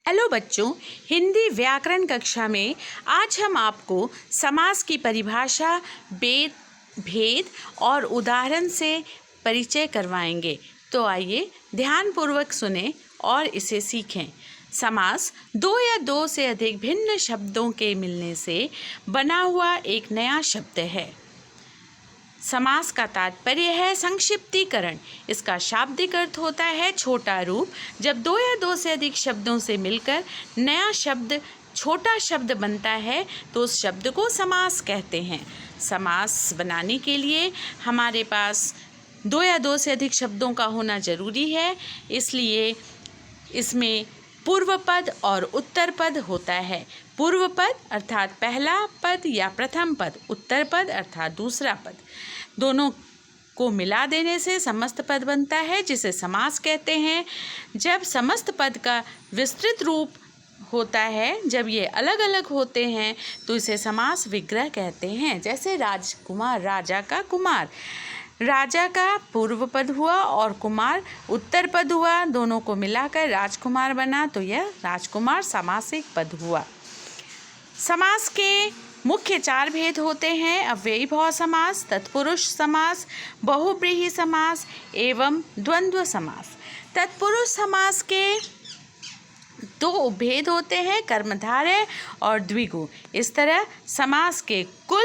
Hello बच्चों, हिंदी व्याकरण कक्षा में आज हम आपको समास की परिभाषा, भेद और उदाहरण से परिचय करवाएंगे। तो आइए ध्यानपूर्वक सुनें और इसे सीखें। समास दो या दो से अधिक भिन्न शब्दों के मिलने से बना हुआ एक नया शब्द है। समास का तात्पर्य है संक्षिप्तीकरण। इसका शाब्दिक अर्थ होता है छोटा रूप। जब दो या दो से अधिक शब्दों से मिलकर नया शब्द छोटा शब्द बनता है तो उस शब्द को समास कहते हैं। समास बनाने के लिए हमारे पास दो या दो से अधिक शब्दों का होना जरूरी है, इसलिए इसमें पूर्व पद और उत्तर पद होता है। पूर्व पद अर्थात पहला पद या प्रथम पद, उत्तर पद अर्थात दूसरा पद, दोनों को मिला देने से समस्त पद बनता है, जिसे समास कहते हैं। जब समस्त पद का विस्तृत रूप होता है, जब ये अलग अलग होते हैं तो इसे समास विग्रह कहते हैं। जैसे राजकुमार, राजा का कुमार, राजा का पूर्व पद हुआ और कुमार उत्तर पद हुआ, दोनों को मिलाकर राजकुमार बना, तो यह राजकुमार समासिक पद हुआ। समास के मुख्य चार भेद होते हैं: अव्ययी भाव समास, तत्पुरुष समास, बहुव्रीहि समास एवं द्वंद्व समास। तत्पुरुष समास के दो उपभेद होते हैं, कर्मधारय और द्विगु। इस तरह समास के कुल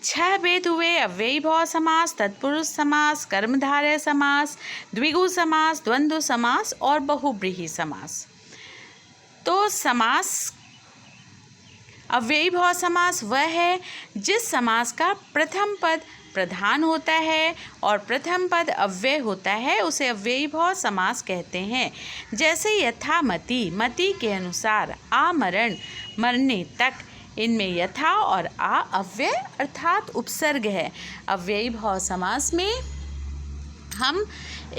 6 भेद हुए: अव्ययी भाव समास, तत्पुरुष समास, कर्मधारय समास, द्विगु समास, द्वंद्व समास और बहुव्रीहि समास। तो समास अव्ययी भाव समास वह है जिस समास का प्रथम पद प्रधान होता है और प्रथम पद अव्यय होता है, उसे अव्ययी भाव समास कहते हैं। जैसे यथा मति, मति के अनुसार, आमरण, मरने तक। इनमें यथा और आ अव्यय अर्थात उपसर्ग है। अव्ययी भाव समास में हम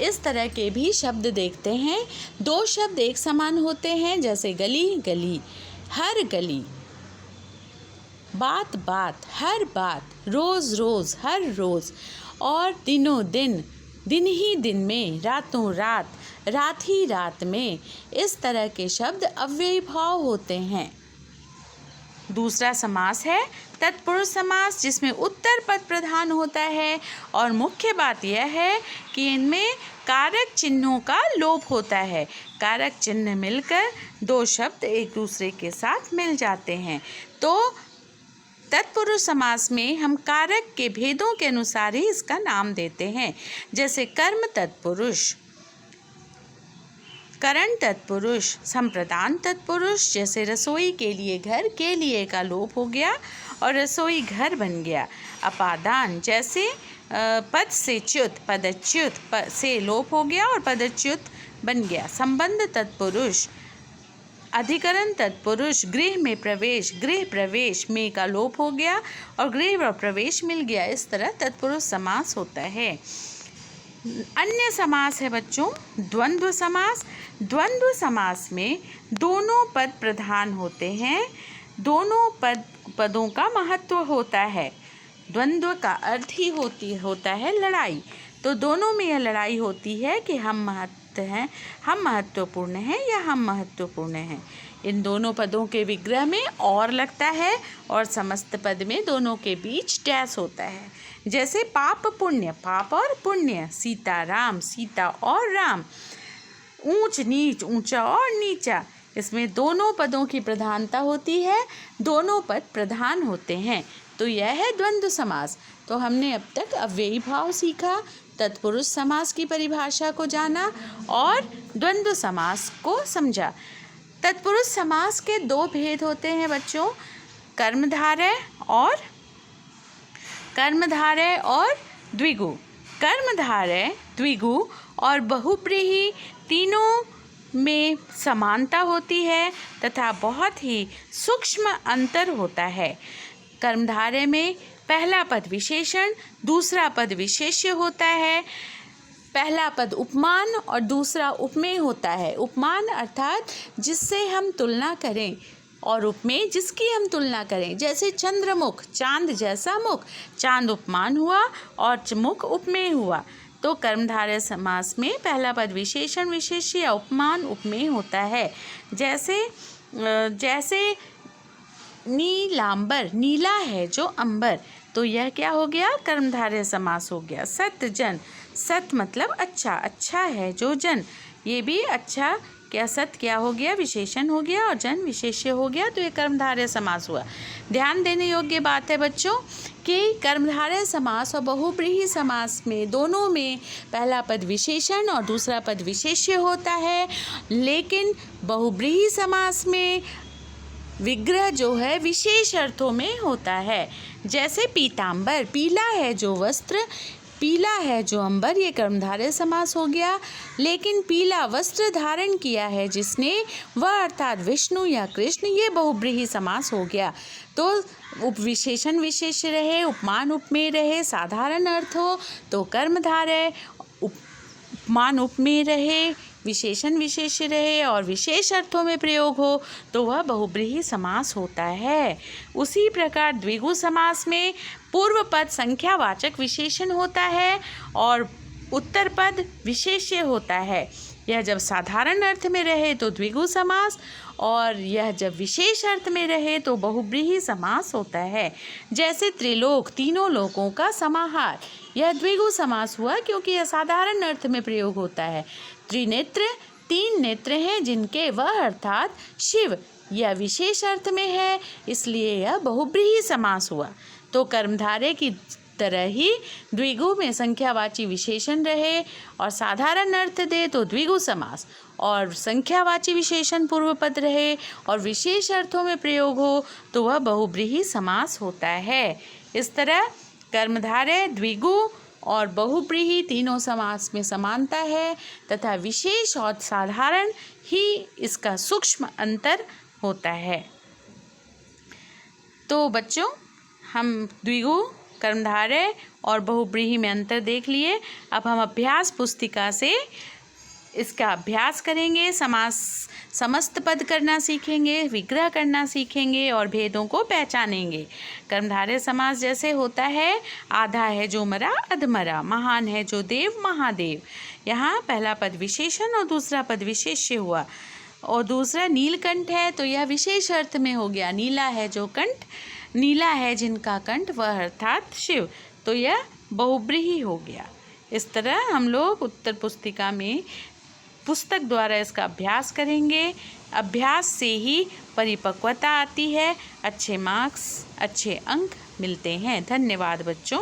इस तरह के भी शब्द देखते हैं। दो शब्द एक समान होते हैं, जैसे गली गली, हर गली, बात बात, हर बात, रोज रोज, हर रोज, और दिनों दिन, दिन ही दिन में, रातों रात, रात ही रात में। इस तरह के शब्द अव्ययी भाव होते हैं। दूसरा समास है तत्पुरुष समास, जिसमें उत्तर पद प्रधान होता है और मुख्य बात यह है कि इनमें कारक चिन्हों का लोप होता है। कारक चिन्ह मिलकर दो शब्द एक दूसरे के साथ मिल जाते हैं। तो तत्पुरुष समास में हम कारक के भेदों के अनुसार ही इसका नाम देते हैं। जैसे कर्म तत्पुरुष, करण तत्पुरुष, संप्रदान तत्पुरुष। जैसे रसोई के लिए, घर के लिए का लोप हो गया और रसोई घर बन गया। अपादान, जैसे पद से च्युत, पदच्युत से लोप हो गया और पदच्युत बन गया। संबंध तत्पुरुष, अधिकरण तत्पुरुष, गृह में प्रवेश, गृह प्रवेश में का लोप हो गया और गृह और प्रवेश मिल गया। इस तरह तत्पुरुष समास होता है। अन्य समास है बच्चों द्वंद्व समास। द्वंद्व समास में दोनों पद प्रधान होते हैं, दोनों पदों का महत्व होता है। द्वंद्व का अर्थ ही होता है लड़ाई। तो दोनों में यह लड़ाई होती है कि हम महत्वपूर्ण हैं या हम महत्वपूर्ण हैं। इन दोनों पदों के विग्रह में और लगता है और समस्त पद में दोनों के बीच डैश होता है। जैसे पाप पुण्य, पाप और पुण्य, सीता राम, सीता और राम, ऊंच नीच, ऊंचा और नीचा। इसमें दोनों पदों की प्रधानता होती है, दोनों पद प्रधान होते हैं। तो यह है द्वंद्व समास। तो हमने अब तक अव्ययी भाव सीखा, तत्पुरुष समास की परिभाषा को जाना और द्वंद्व समास को समझा। तत्पुरुष समास के दो भेद होते हैं बच्चों, कर्मधारय और द्विगु। कर्मधारय, द्विगु और बहुव्रीहि तीनों में समानता होती है तथा बहुत ही सूक्ष्म अंतर होता है। कर्मधारय में पहला पद विशेषण, दूसरा पद विशेष्य होता है। पहला पद उपमान और दूसरा उपमेय होता है। उपमान अर्थात जिससे हम तुलना करें और उपमेय जिसकी हम तुलना करें। जैसे चंद्रमुख, चांद जैसा मुख, चांद उपमान हुआ और मुख उपमेय हुआ। तो कर्मधारय समास में पहला पद विशेषण विशेष्य या उपमान उपमेय होता है। जैसे नीलांबर, नीला है जो अंबर, तो यह क्या हो गया, कर्मधारय समास हो गया। सत्यजन, सत मतलब अच्छा, अच्छा है जो जन, ये भी अच्छा, क्या सत क्या हो गया, विशेषण हो गया, और जन विशेष्य हो गया, तो ये कर्मधारय समास हुआ। ध्यान देने योग्य बात है बच्चों कि कर्मधारय समास और बहुब्रीहि समास में दोनों में पहला पद विशेषण और दूसरा पद विशेष्य होता है, लेकिन बहुब्रीहि समास में विग्रह जो है विशेष अर्थों में होता है। जैसे पीतांबर, पीला है जो वस्त्र, पीला है जो अंबर, ये कर्मधारय समास हो गया। लेकिन पीला वस्त्र धारण किया है जिसने, वह अर्थात विष्णु या कृष्ण, ये बहुब्रीहि समास हो गया। तो उपविशेषण विशेष रहे, उपमान उपमेय रहे, साधारण अर्थ हो तो कर्मधारय, उपमान उपमेय रहे, विशेषण विशेष्य रहे और विशेष अर्थों में प्रयोग हो तो वह बहुब्रीहि समास होता है। उसी प्रकार द्विगु समास में पूर्व पद संख्यावाचक विशेषण होता है और उत्तर पद विशेष्य होता है। यह जब साधारण अर्थ में रहे तो द्विगु समास, और यह जब विशेष अर्थ में रहे तो बहुब्रीहि समास होता है। जैसे त्रिलोक, तीनों लोकों का समाहार, यह द्विगु समास हुआ क्योंकि यह साधारण अर्थ में प्रयोग होता है। त्रिनेत्र, तीन नेत्र हैं जिनके, वह अर्थात शिव, यह विशेष अर्थ में है, इसलिए यह बहुब्रीहि समास हुआ। तो कर्मधारय की तरह ही द्विगु में संख्यावाची विशेषण रहे और साधारण अर्थ दे तो द्विगु समास, और संख्यावाची विशेषण पूर्व पद रहे और विशेष अर्थों में प्रयोग हो तो वह बहुब्रीहि समास होता है। इस तरह कर्मधारय, द्विगु और बहुब्रीहि तीनों समास में समानता है तथा विशेष और साधारण ही इसका सूक्ष्म अंतर होता है। तो बच्चों, हम द्विगु, कर्मधारय और बहुब्रीहि में अंतर देख लिए। अब हम अभ्यास पुस्तिका से इसका अभ्यास करेंगे, समास समस्त पद करना सीखेंगे, विग्रह करना सीखेंगे और भेदों को पहचानेंगे। कर्मधारय समास जैसे होता है, आधा है जो मरा अधमरा, महान है जो देव महादेव। यहाँ पहला पद विशेषण और दूसरा पद विशेष्य हुआ। और दूसरा नीलकंठ है तो यह विशेष अर्थ में हो गया, नीला है जो कंठ, नीला है जिनका कंठ, वह अर्थात शिव, तो यह बहुब्रीहि हो गया। इस तरह हम लोग उत्तर पुस्तिका में पुस्तक द्वारा इसका अभ्यास करेंगे। अभ्यास से ही परिपक्वता आती है, अच्छे मार्क्स, अच्छे अंक मिलते हैं। धन्यवाद बच्चों।